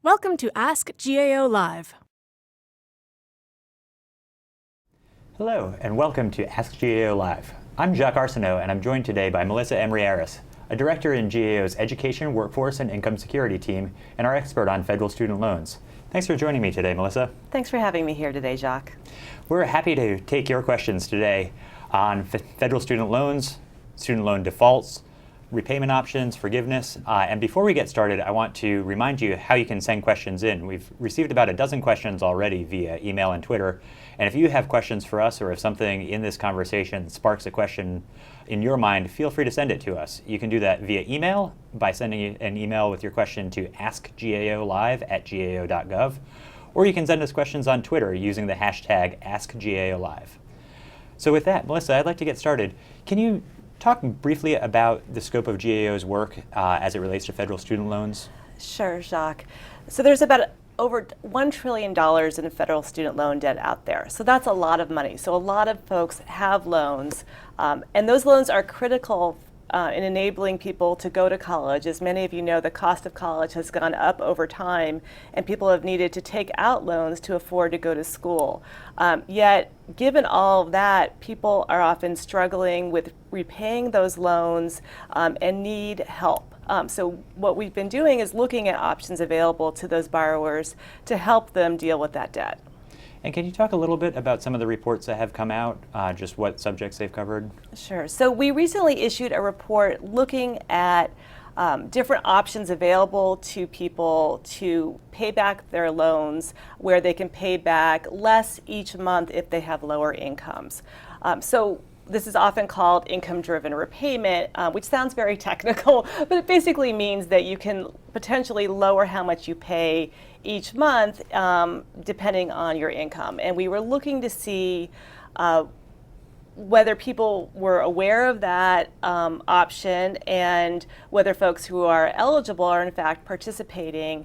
Welcome to AskGAOLive. Hello, and welcome to AskGAOLive. I'm Jacques Arsenault, and I'm joined today by Melissa Emrey-Arras, a director in GAO's Education, Workforce, and Income Security team, and our expert on federal student loans. Thanks for joining me today, Melissa. Thanks for having me here today, Jacques. We're happy to take your questions today on federal student loans, student loan defaults, repayment options, forgiveness. And before we get started, I want to remind you how you can send questions in. We've received about a dozen questions already via email and Twitter. And if you have questions for us, or if something in this conversation sparks a question in your mind, feel free to send it to us. You can do that via email by sending an email with your question to askgaolive@gao.gov, or you can send us questions on Twitter using the hashtag AskGAOLive. So with that, Melissa, I'd like to get started. Can you talk briefly about the scope of GAO's work as it relates to federal student loans? Sure, Jacques. So there's about over $1 trillion in federal student loan debt out there. So that's a lot of money. So a lot of folks have loans, and those loans are critical in enabling people to go to college. As many of you know, the cost of college has gone up over time, and people have needed to take out loans to afford to go to school. Yet, given all of that, people are often struggling with repaying those loans and need help. So what we've been doing is looking at options available to those borrowers to help them deal with that debt. And can you talk a little bit about some of the reports that have come out, just what subjects they've covered? Sure. So we recently issued a report looking at different options available to people to pay back their loans, where they can pay back less each month if they have lower incomes. So this is often called income-driven repayment, which sounds very technical, but it basically means that you can potentially lower how much you pay each month depending on your income. And we were looking to see whether people were aware of that option and whether folks who are eligible are in fact participating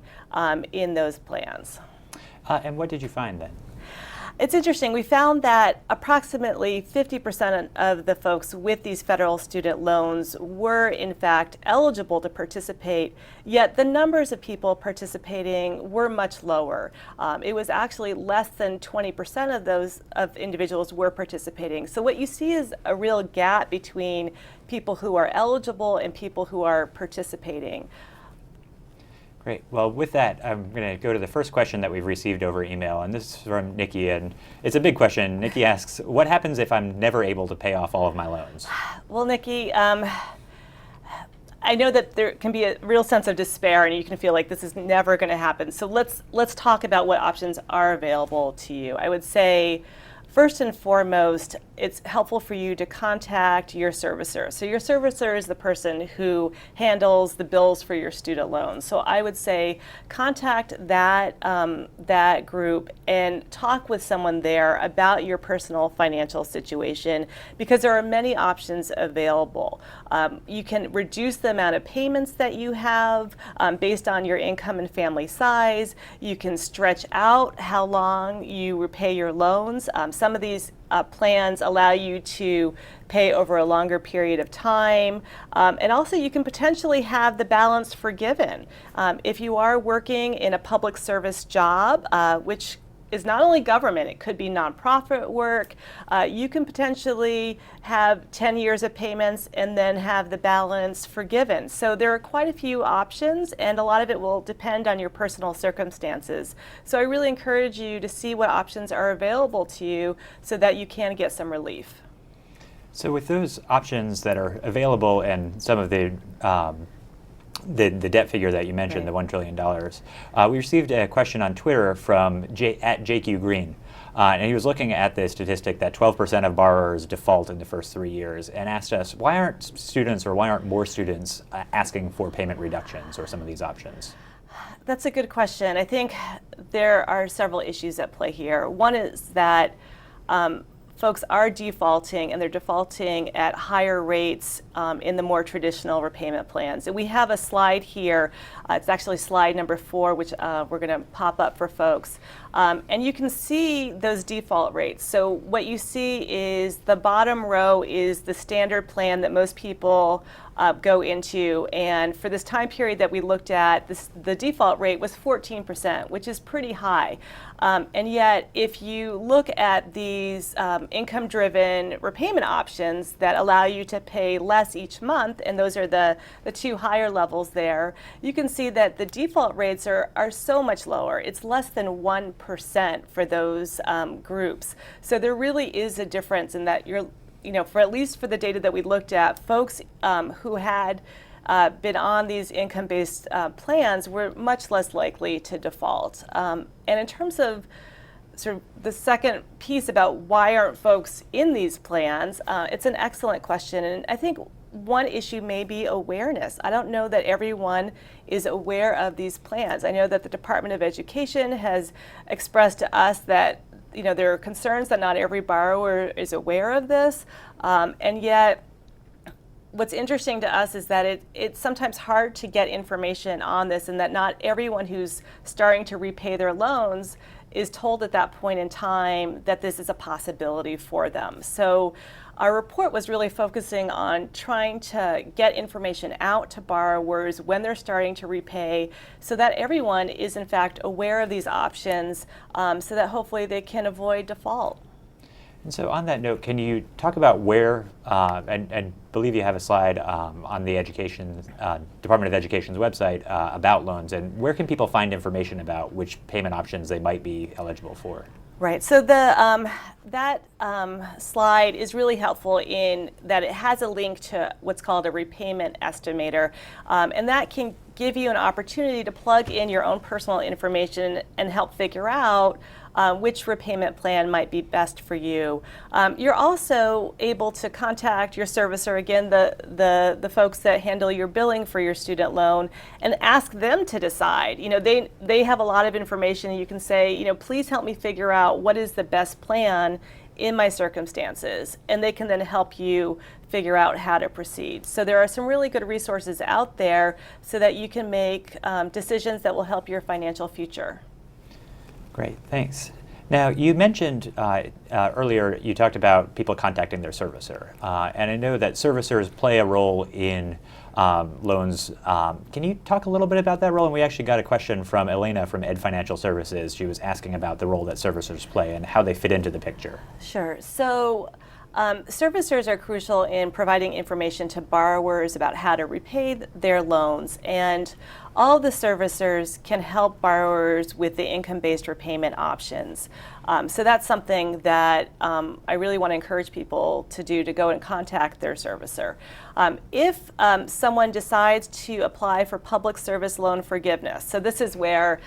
in those plans. And what did you find then? It's interesting. We found that approximately 50% of the folks with these federal student loans were in fact eligible to participate, yet the numbers of people participating were much lower. It was actually less than 20% of those individuals were participating. So what you see is a real gap between people who are eligible and people who are participating. Great. Well, with that, I'm going to go to the first question that we've received over email, and this is from Nikki, and it's a big question. Nikki asks, what happens if I'm never able to pay off all of my loans? Well, Nikki, I know that there can be a real sense of despair, and you can feel like this is never going to happen. So let's talk about what options are available to you. I would say, first and foremost, it's helpful for you to contact your servicer. So your servicer is the person who handles the bills for your student loans. So I would say contact that group and talk with someone there about your personal financial situation, because there are many options available. You can reduce the amount of payments that you have based on your income and family size. You can stretch out how long you repay your loans. Some of these plans allow you to pay over a longer period of time. And also you can potentially have the balance forgiven. If you are working in a public service job, which is not only government, it could be nonprofit work, you can potentially have 10 years of payments and then have the balance forgiven. So there are quite a few options, and a lot of it will depend on your personal circumstances. So I really encourage you to see what options are available to you so that you can get some relief. So with those options that are available and some of the debt figure that you mentioned, Right. the $1 trillion, we received a question on Twitter from at JQ Green. And he was looking at the statistic that 12% of borrowers default in the first 3 years, and asked us, why aren't more students asking for payment reductions or some of these options? That's a good question. I think there are several issues at play here. One is that folks are defaulting, and they're defaulting at higher rates in the more traditional repayment plans. And we have a slide here. It's actually slide number 4, which we're going to pop up for folks. And you can see those default rates. So what you see is the bottom row is the standard plan that most people go into. And for this time period that we looked at, the default rate was 14%, which is pretty high. And yet, if you look at these income-driven repayment options that allow you to pay less each month, and those are the two higher levels there, you can see that the default rates are so much lower. It's less than 1% for those groups. So there really is a difference in that for at least for the data that we looked at, folks who had been on these income-based plans were much less likely to default. And in terms of sort of the second piece about why aren't folks in these plans, it's an excellent question. And I think one issue may be awareness. I don't know that everyone is aware of these plans. I know that the Department of Education has expressed to us that there are concerns that not every borrower is aware of this, and yet what's interesting to us is that it's sometimes hard to get information on this, and that not everyone who's starting to repay their loans is told at that point in time that this is a possibility for them. So our report was really focusing on trying to get information out to borrowers when they're starting to repay so that everyone is in fact aware of these options so that hopefully they can avoid default. And so on that note, can you talk about where, and believe you have a slide on the Department of Education's website about loans, and where can people find information about which payment options they might be eligible for? Right, so that slide is really helpful in that it has a link to what's called a repayment estimator, and that can give you an opportunity to plug in your own personal information and help figure out which repayment plan might be best for you. You're also able to contact your servicer, again, the folks that handle your billing for your student loan, and ask them to decide. They have a lot of information, and you can say, please help me figure out what is the best plan in my circumstances, and they can then help you figure out how to proceed. So there are some really good resources out there so that you can make decisions that will help your financial future. Great, thanks. Now, you mentioned earlier, you talked about people contacting their servicer. And I know that servicers play a role in loans. Can you talk a little bit about that role? And we actually got a question from Elena from Ed Financial Services. She was asking about the role that servicers play and how they fit into the picture. Sure. So servicers are crucial in providing information to borrowers about how to repay their loans, and all the servicers can help borrowers with the income-based repayment options. So that's something that I really want to encourage people to do, to go and contact their servicer. If someone decides to apply for public service loan forgiveness, so this is where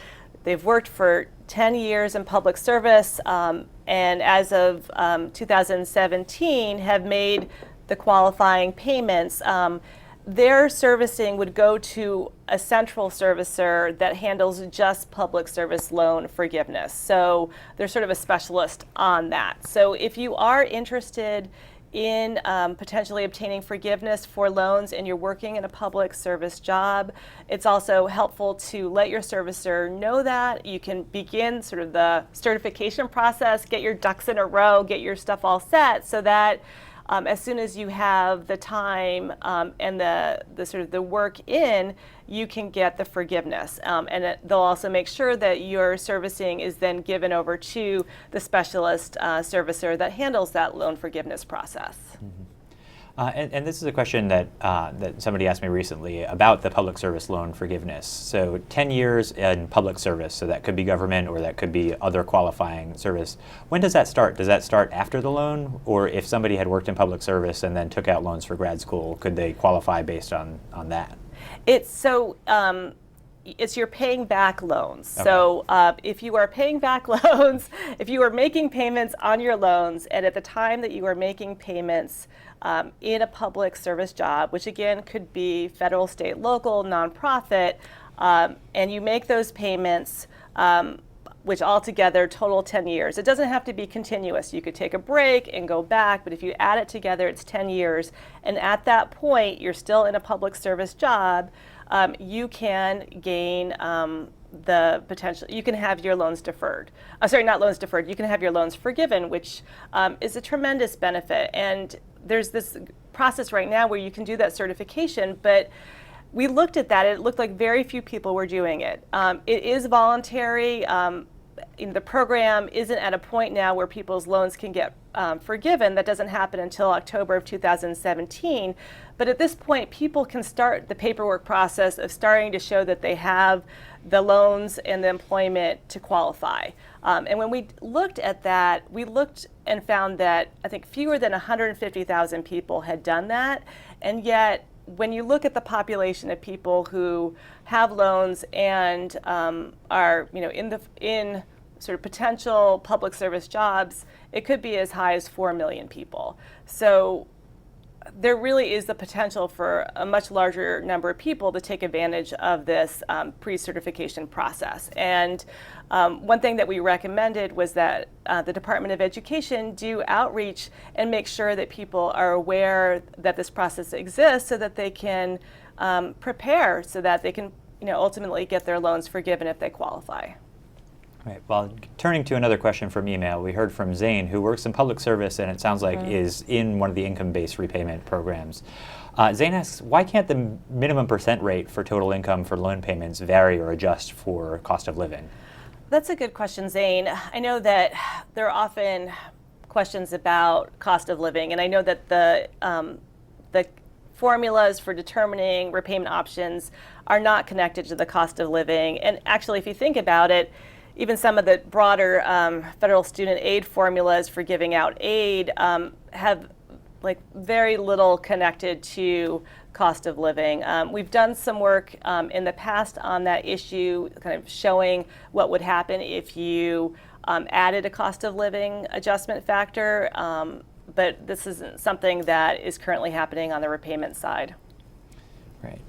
they've worked for 10 years in public service, and as of 2017 have made the qualifying payments, their servicing would go to a central servicer that handles just public service loan forgiveness. So they're sort of a specialist on that. So if you are interested in potentially obtaining forgiveness for loans and you're working in a public service job, it's also helpful to let your servicer know that. You can begin sort of the certification process, get your ducks in a row, get your stuff all set so that as soon as you have the time and the sort of the work in, you can get the forgiveness. And they'll also make sure that your servicing is then given over to the specialist servicer that handles that loan forgiveness process. Mm-hmm. And this is a question that somebody asked me recently about the public service loan forgiveness. So 10 years in public service, so that could be government or that could be other qualifying service. When does that start? Does that start after the loan? Or if somebody had worked in public service and then took out loans for grad school, could they qualify based on that? It's your paying back loans. Okay. So if you are paying back loans, if you are making payments on your loans, and at the time that you are making payments in a public service job, which again could be federal, state, local, nonprofit, and you make those payments, which altogether total 10 years. It doesn't have to be continuous. You could take a break and go back, but if you add it together, it's 10 years. And at that point, you're still in a public service job. You can gain the potential, you can have your loans deferred. Not loans deferred, you can have your loans forgiven, which is a tremendous benefit. And there's this process right now where you can do that certification, but we looked at that. It looked like very few people were doing it. It is voluntary. The program isn't at a point now where people's loans can get forgiven. That doesn't happen until October of 2017. But at this point, people can start the paperwork process of starting to show that they have the loans and the employment to qualify. And when we looked at that, we looked and found that I think fewer than 150,000 people had done that. And yet, when you look at the population of people who have loans and are in sort of potential public service jobs, it could be as high as 4 million people. So there really is the potential for a much larger number of people to take advantage of this pre-certification process. And one thing that we recommended was that the Department of Education do outreach and make sure that people are aware that this process exists so that they can prepare so that they can ultimately get their loans forgiven if they qualify. Right. Well, turning to another question from email, we heard from Zane, who works in public service and it sounds like is in one of the income-based repayment programs. Zane asks, why can't the minimum percent rate for total income for loan payments vary or adjust for cost of living? That's a good question, Zane. I know that there are often questions about cost of living, and I know that the formulas for determining repayment options are not connected to the cost of living. And actually, if you think about it, even some of the broader federal student aid formulas for giving out aid have very little connected to cost of living. We've done some work in the past on that issue, kind of showing what would happen if you added a cost of living adjustment factor, but this isn't something that is currently happening on the repayment side. Right.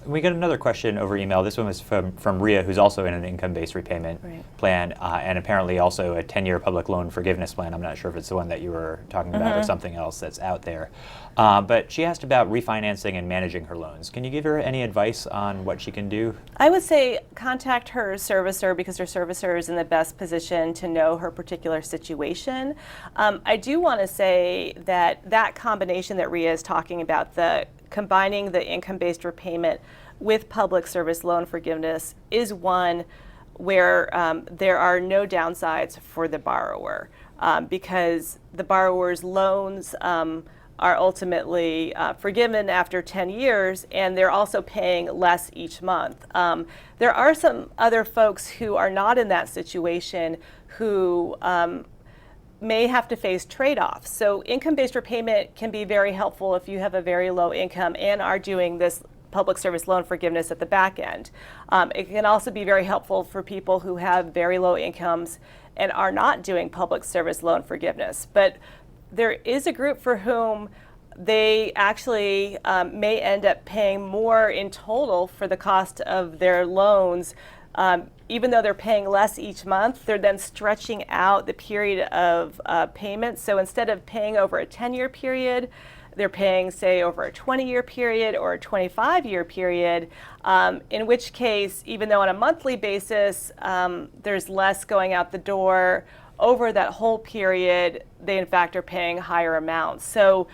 We got another question over email. This one was from Rhea, who's also in an income-based repayment plan, and apparently also a 10-year public loan forgiveness plan. I'm not sure if it's the one that you were talking about or something else that's out there. But she asked about refinancing and managing her loans. Can you give her any advice on what she can do? I would say contact her servicer because her servicer is in the best position to know her particular situation. I do want to say that combination that Rhea is talking about, the combining the income-based repayment with public service loan forgiveness, is one where there are no downsides for the borrower because the borrower's loans are ultimately forgiven after 10 years, and they're also paying less each month. There are some other folks who are not in that situation who may have to face trade-offs. So income-based repayment can be very helpful if you have a very low income and are doing this public service loan forgiveness at the back end. It can also be very helpful for people who have very low incomes and are not doing public service loan forgiveness. But there is a group for whom they actually may end up paying more in total for the cost of their loans. Even though they're paying less each month, they're then stretching out the period of payment. So instead of paying over a 10-year period, they're paying, say, over a 20-year period or a 25-year period, in which case, even though on a monthly basis, there's less going out the door, over that whole period, they in fact are paying higher amounts. So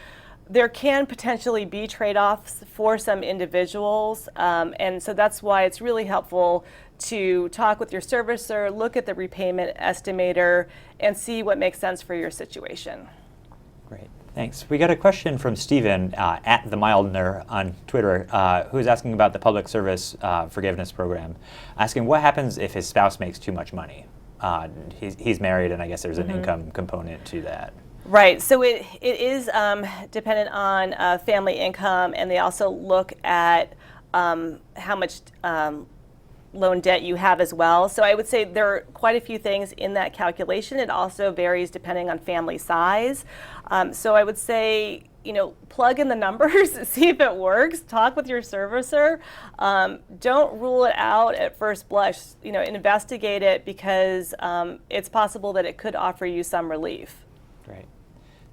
there can potentially be trade-offs for some individuals, and so that's why it's really helpful to talk with your servicer, look at the repayment estimator, and see what makes sense for your situation. Great, thanks. We got a question from Stephen at the Mildner on Twitter, who is asking about the public service forgiveness program, asking what happens if his spouse makes too much money. He's married, and I guess there's an income component to that. Right, so it is dependent on family income, and they also look at how much loan debt you have as well. So I would say there are quite a few things in that calculation. It also varies depending on family size. So I would say, plug in the numbers, see if it works, talk with your servicer. Don't rule it out at first blush. Investigate it because it's possible that it could offer you some relief. Great,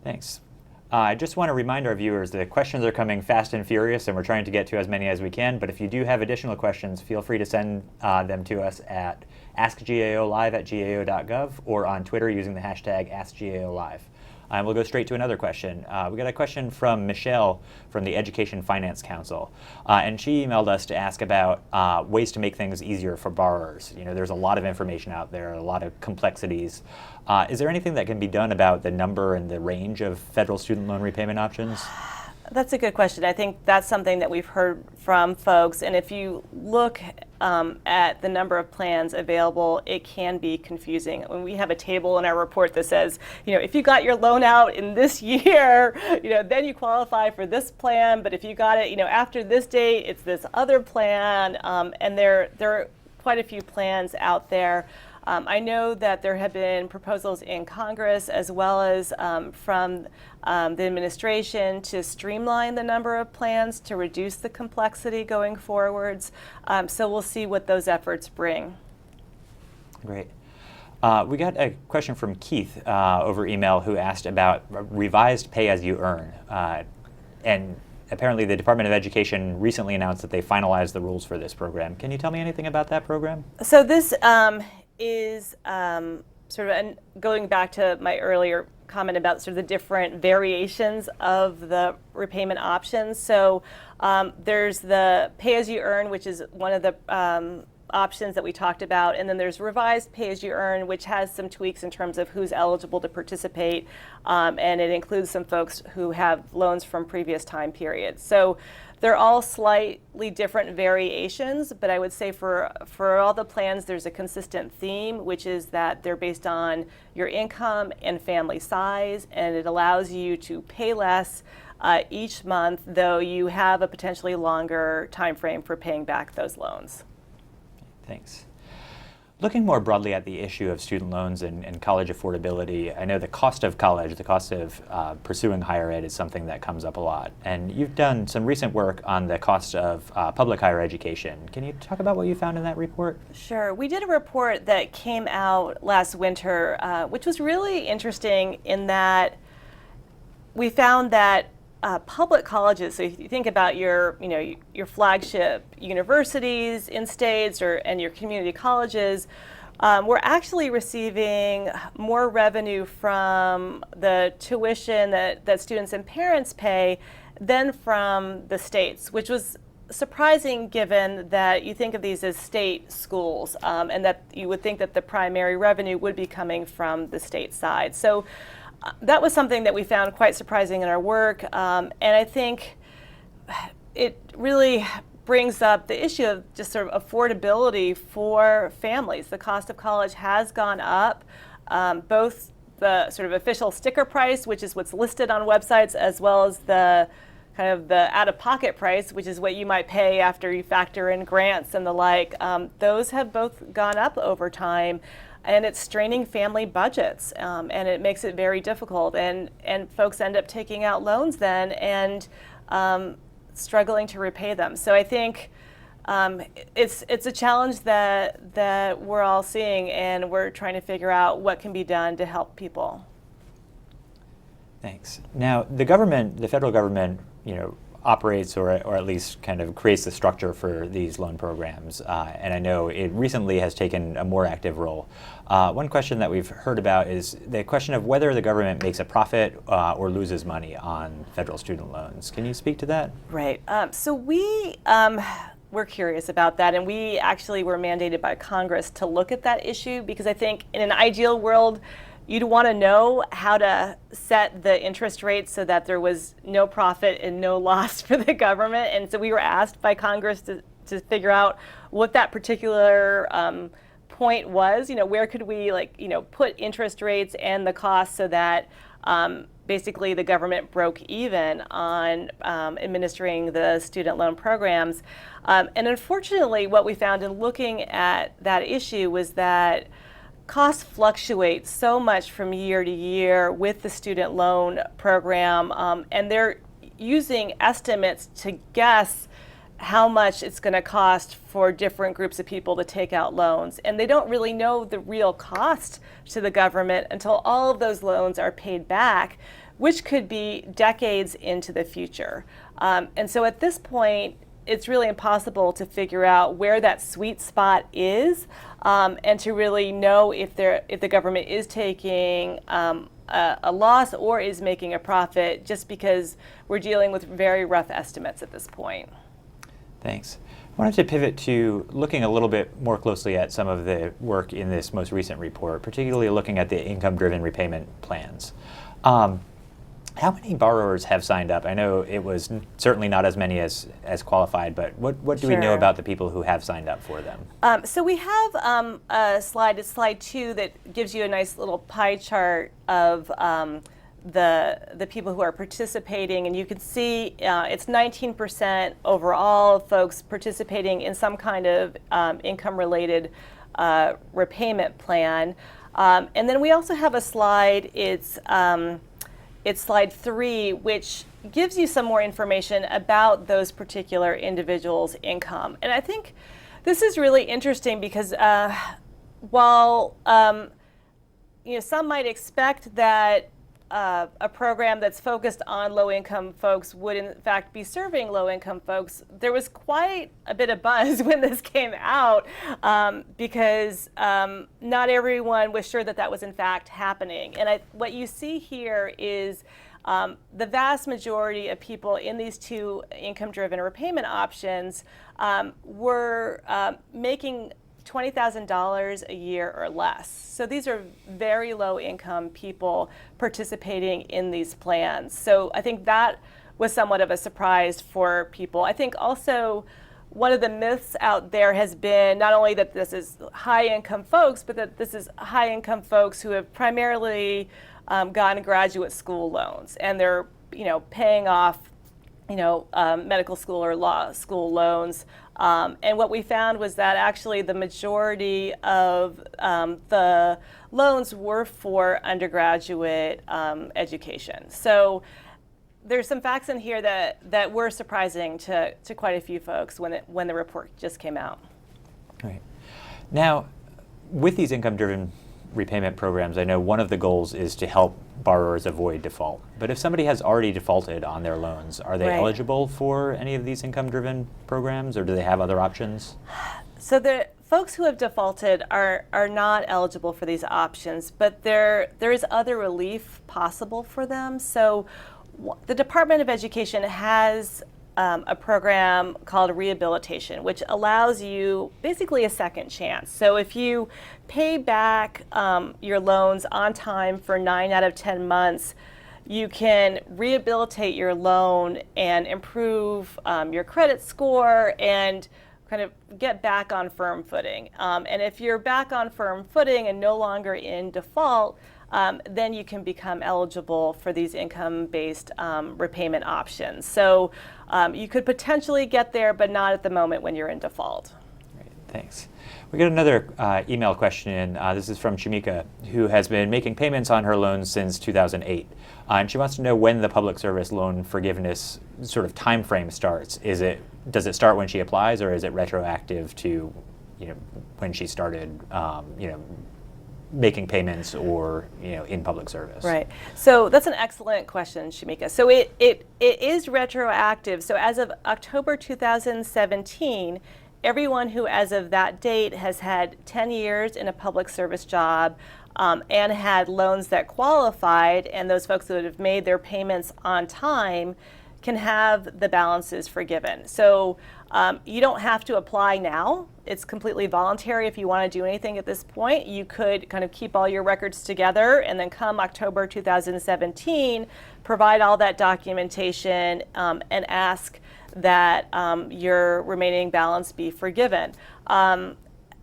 thanks. I just want to remind our viewers that questions are coming fast and furious, and we're trying to get to as many as we can. But if you do have additional questions, feel free to send them to us at AskGAOLive@gao.gov or on Twitter using the hashtag AskGAOLive. And we'll go straight to another question. We got a question from Michelle from the Education Finance Council. And she emailed us to ask about ways to make things easier for borrowers. You know, there's a lot of information out there, a lot of complexities. Is there anything that can be done about the number and the range of federal student loan repayment options? That's a good question. I think that's something that we've heard from folks. And if you look at the number of plans available, it can be confusing. When we have a table in our report that says, you know, if you got your loan out in this year, you know, then you qualify for this plan. But if you got it, you know, after this date, it's this other plan. And there are quite a few plans out there. I know that there have been proposals in Congress as well as from the administration to streamline the number of plans to reduce the complexity going forwards. So we'll see what those efforts bring. Great. We got a question from Keith over email who asked about revised pay-as-you-earn. And apparently the Department of Education recently announced that they finalized the rules for this program. Can you tell me anything about that program? So this is sort of going back to my earlier comment about sort of the different variations of the repayment options. So there's the pay-as-you-earn, which is one of the options that we talked about, and then there's revised pay-as-you-earn, which has some tweaks in terms of who's eligible to participate, and it includes some folks who have loans from previous time periods. So they're all slightly different variations, but I would say for all the plans, there's a consistent theme, which is that they're based on your income and family size, and it allows you to pay less each month, though you have a potentially longer time frame for paying back those loans. Thanks. Looking more broadly at the issue of student loans and college affordability, I know the cost of college, the cost of pursuing higher ed is something that comes up a lot. And you've done some recent work on the cost of public higher education. Can you talk about what you found in that report? Sure. We did a report that came out last winter, which was really interesting in that we found that public colleges, so if you think about your flagship universities in states and your community colleges, we're actually receiving more revenue from the tuition that students and parents pay than from the states, which was surprising given that you think of these as state schools, and that you would think that the primary revenue would be coming from the state side. So that was something that we found quite surprising in our work, and I think it really brings up the issue of just sort of affordability for families. The cost of college has gone up, both the sort of official sticker price, which is what's listed on websites, as well as the kind of the out-of-pocket price, which is what you might pay after you factor in grants and the like. Those have both gone up over time. And it's straining family budgets, and it makes it very difficult. And folks end up taking out loans then and struggling to repay them. So I think it's a challenge that we're all seeing, and we're trying to figure out what can be done to help people. Thanks. Now, the federal government, operates or at least kind of creates the structure for these loan programs. And I know it recently has taken a more active role. One question that we've heard about is the question of whether the government makes a profit or loses money on federal student loans. Can you speak to that? Right. So we're curious about that, and we actually were mandated by Congress to look at that issue because I think in an ideal world, you'd want to know how to set the interest rates so that there was no profit and no loss for the government. And so we were asked by Congress to figure out what that particular point was. Where could we put interest rates and the costs so that basically the government broke even on administering the student loan programs. And unfortunately, what we found in looking at that issue was that costs fluctuate so much from year to year with the student loan program, and they're using estimates to guess how much it's going to cost for different groups of people to take out loans. And they don't really know the real cost to the government until all of those loans are paid back, which could be decades into the future. And so at this point, it's really impossible to figure out where that sweet spot is, and to really know if the government is taking a loss or is making a profit, just because we're dealing with very rough estimates at this point. Thanks. I wanted to pivot to looking a little bit more closely at some of the work in this most recent report, particularly looking at the income-driven repayment plans. How many borrowers have signed up? I know it was certainly not as many as qualified, but what do we know about the people who have signed up for them? So we have a slide, it's slide 2, that gives you a nice little pie chart of the people who are participating, and you can see it's 19% overall of folks participating in some kind of income-related repayment plan. And then we also have a slide, it's slide 3, which gives you some more information about those particular individuals' income. And I think this is really interesting because while some might expect that a program that's focused on low-income folks would in fact be serving low-income folks, there was quite a bit of buzz when this came out because not everyone was sure that that was in fact happening. And what you see here is the vast majority of people in these two income-driven repayment options were making $20,000 a year or less. So these are very low income people participating in these plans. So I think that was somewhat of a surprise for people. I think also one of the myths out there has been not only that this is high income folks, but that this is high income folks who have primarily gotten graduate school loans, and they're paying off medical school or law school loans. And what we found was that actually the majority of the loans were for undergraduate education. So there's some facts in here that were surprising to quite a few folks when the report just came out. Right. Now, with these income-driven repayment programs, I know one of the goals is to help borrowers avoid default. But if somebody has already defaulted on their loans, are they eligible for any of these income-driven programs, or do they have other options? So the folks who have defaulted are not eligible for these options, but there is other relief possible for them. So the Department of Education has a program called rehabilitation, which allows you basically a second chance. So if you pay back your loans on time for 9 out of 10 months, you can rehabilitate your loan and improve your credit score and kind of get back on firm footing. And if you're back on firm footing and no longer in default, then you can become eligible for these income-based repayment options. So you could potentially get there, but not at the moment when you're in default. Great, thanks. We got another email question. This is from Shamika, who has been making payments on her loans since 2008. And she wants to know when the public service loan forgiveness sort of time frame starts. Does it start when she applies, or is it retroactive to when she started making payments or in public service? Right. So that's an excellent question, Shamika. So it is retroactive. So as of October 2017, everyone who as of that date has had 10 years in a public service job and had loans that qualified, and those folks that have made their payments on time can have the balances forgiven. So you don't have to apply now. It's completely voluntary. If you want to do anything at this point, you could kind of keep all your records together and then come October 2017, provide all that documentation and ask that your remaining balance be forgiven.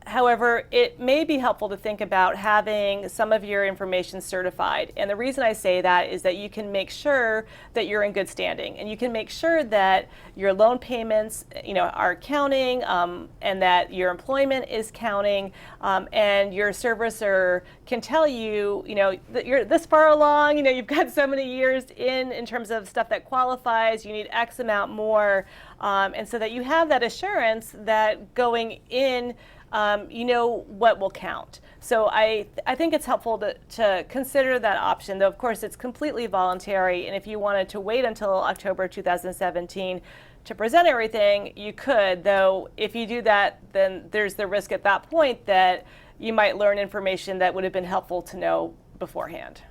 However, it may be helpful to think about having some of your information certified. And the reason I say that is that you can make sure that you're in good standing, and you can make sure that your loan payments, are counting, and that your employment is counting, and your servicer can tell you, that you're this far along, you've got so many years in terms of stuff that qualifies, you need X amount more, and so that you have that assurance that going in, what will count. So I think it's helpful to consider that option, though of course it's completely voluntary, and if you wanted to wait until October 2017 to present everything, you could, though if you do that, then there's the risk at that point that you might learn information that would have been helpful to know beforehand.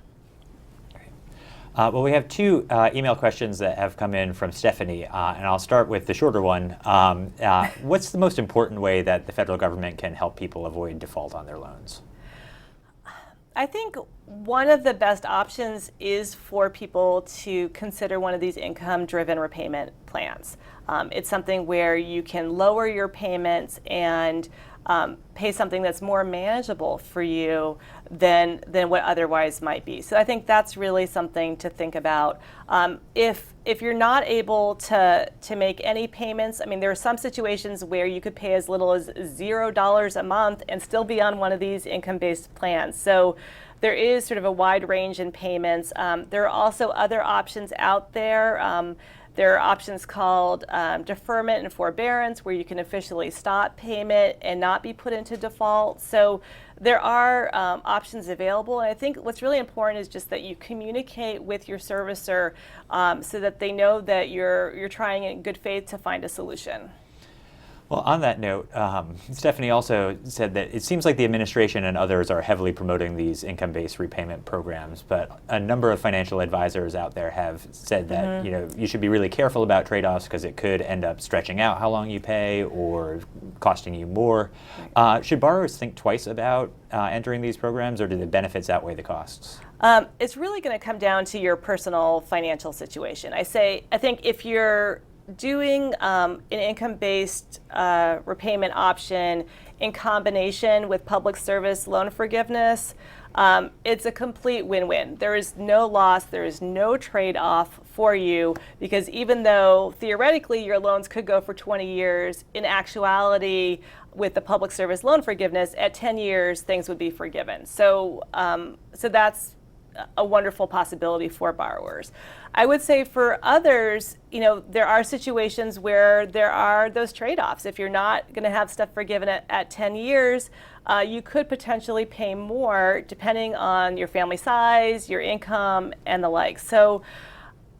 Well, we have two email questions that have come in from Stephanie, and I'll start with the shorter one. What's the most important way that the federal government can help people avoid default on their loans? I think one of the best options is for people to consider one of these income-driven repayment plans. It's something where you can lower your payments and pay something that's more manageable for you than what otherwise might be. So I think that's really something to think about. If you're not able to make any payments, I mean, there are some situations where you could pay as little as $0 a month and still be on one of these income-based plans. So there is sort of a wide range in payments. There are also other options out there. There are options called deferment and forbearance, where you can officially stop payment and not be put into default. So there are options available. And I think what's really important is just that you communicate with your servicer so that they know that you're trying in good faith to find a solution. Well, on that note, Stephanie also said that it seems like the administration and others are heavily promoting these income-based repayment programs, but a number of financial advisors out there have said that you should be really careful about trade-offs because it could end up stretching out how long you pay or costing you more. Right. Should borrowers think twice about entering these programs, or do the benefits outweigh the costs? It's really going to come down to your personal financial situation. I think if you're doing an income-based repayment option in combination with public service loan forgiveness, it's a complete win-win. There is no loss, there is no trade-off for you, because even though theoretically your loans could go for 20 years, in actuality, with the public service loan forgiveness, at 10 years, things would be forgiven. So that's a wonderful possibility for borrowers. I would say for others, there are situations where there are those trade-offs. If you're not going to have stuff forgiven at 10 years, you could potentially pay more depending on your family size, your income, and the like. So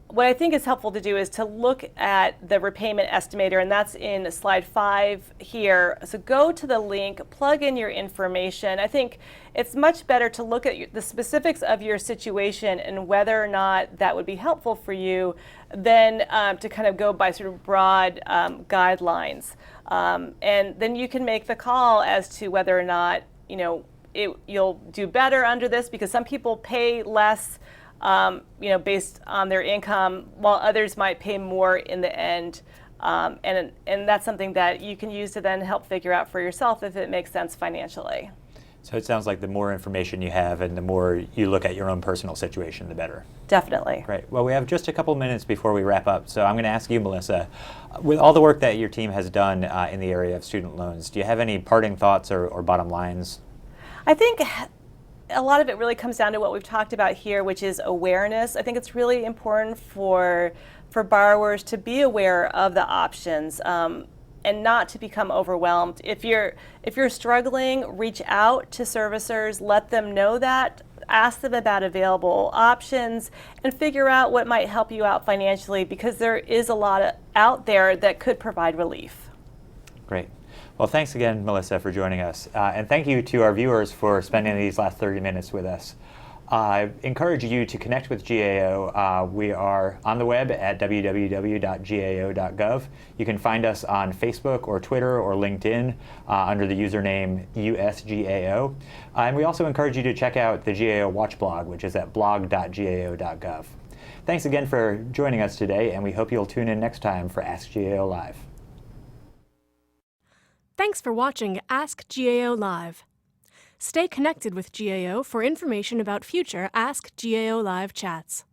what I think is helpful to do is to look at the repayment estimator, and that's in slide 5 here. So go to the link, plug in your information. I think it's much better to look at the specifics of your situation and whether or not that would be helpful for you than to kind of go by sort of broad guidelines. And then you can make the call as to whether or not you'll do better under this, because some people pay less based on their income, while others might pay more in the end. And that's something that you can use to then help figure out for yourself if it makes sense financially. So it sounds like the more information you have and the more you look at your own personal situation, the better. Definitely. Great. Well, we have just a couple minutes before we wrap up, so I'm going to ask you, Melissa, with all the work that your team has done in the area of student loans, do you have any parting thoughts or bottom lines? I think a lot of it really comes down to what we've talked about here, which is awareness. I think it's really important for borrowers to be aware of the options and not to become overwhelmed. If you're struggling, reach out to servicers, let them know that, ask them about available options, and figure out what might help you out financially, because there is a lot out there that could provide relief. Great. Well, thanks again, Melissa, for joining us. And thank you to our viewers for spending these last 30 minutes with us. I encourage you to connect with GAO. We are on the web at www.gao.gov. You can find us on Facebook or Twitter or LinkedIn under the username USGAO. And we also encourage you to check out the GAO Watch blog, which is at blog.gao.gov. Thanks again for joining us today, and we hope you'll tune in next time for Ask GAO Live. Thanks for watching Ask GAO Live. Stay connected with GAO for information about future Ask GAO Live chats.